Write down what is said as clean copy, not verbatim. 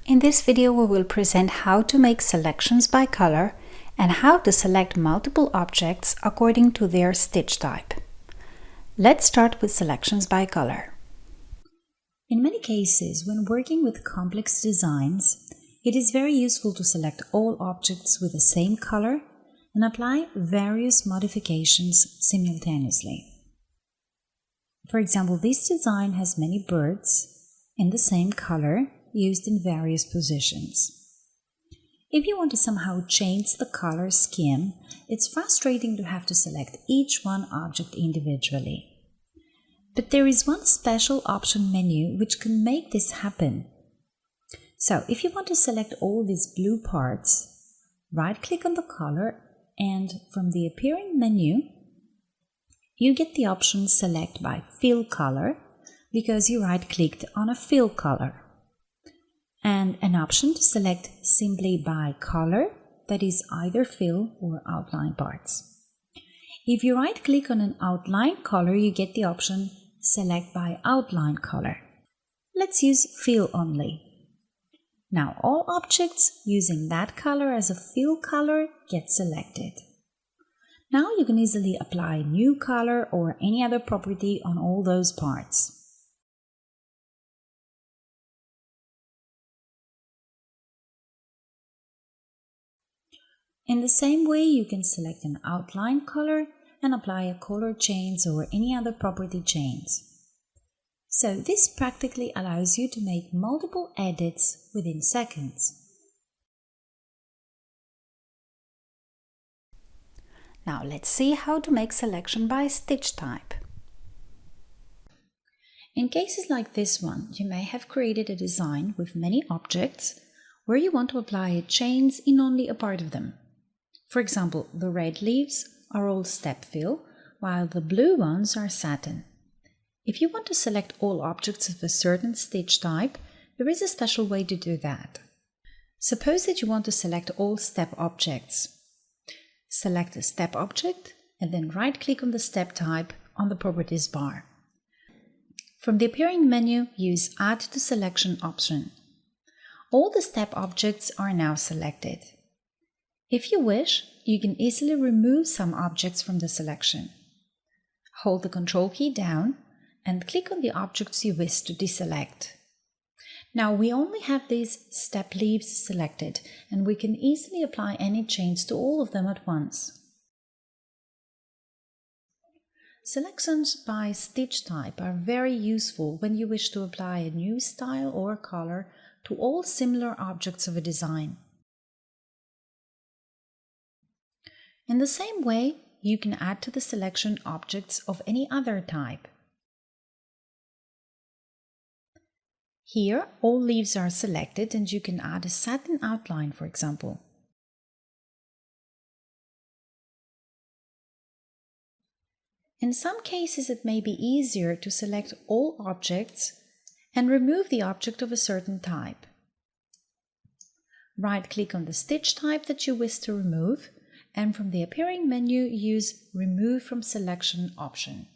In this video we will present how to make selections by color and how to select multiple objects according to their stitch type. Let's start with selections by color. In many cases, when working with complex designs, it is very useful to select all objects with the same color and apply various modifications simultaneously. For example, this design has many birds in the same color used in various positions. If you want to somehow change the color scheme, it's frustrating to have to select each one object individually. But there is one special option menu which can make this happen. So if you want to select all these blue parts, right-click on the color and from the appearing menu, you get the option Select by Fill Color because you right-clicked on a fill color, and an option to select simply by color, that is either fill or outline parts. If you right-click on an outline color, you get the option Select by Outline Color. Let's use fill only. Now all objects using that color as a fill color get selected. Now you can easily apply new color or any other property on all those parts. In the same way, you can select an outline color and apply a color change or any other property change. So this practically allows you to make multiple edits within seconds. Now let's see how to make selection by stitch type. In cases like this one, you may have created a design with many objects where you want to apply a change in only a part of them. For example, the red leaves are all step fill, while the blue ones are satin. If you want to select all objects of a certain stitch type, there is a special way to do that. Suppose that you want to select all step objects. Select a step object and then right-click on the step type on the Properties bar. From the appearing menu, use Add to Selection option. All the step objects are now selected. If you wish, you can easily remove some objects from the selection. Hold the Control key down and click on the objects you wish to deselect. Now we only have these step leaves selected, and we can easily apply any change to all of them at once. Selections by stitch type are very useful when you wish to apply a new style or color to all similar objects of a design. In the same way, you can add to the selection objects of any other type. Here, all leaves are selected and you can add a satin outline, for example. In some cases, it may be easier to select all objects and remove the object of a certain type. Right-click on the stitch type that you wish to remove, and from the appearing menu, use Remove from Selection option.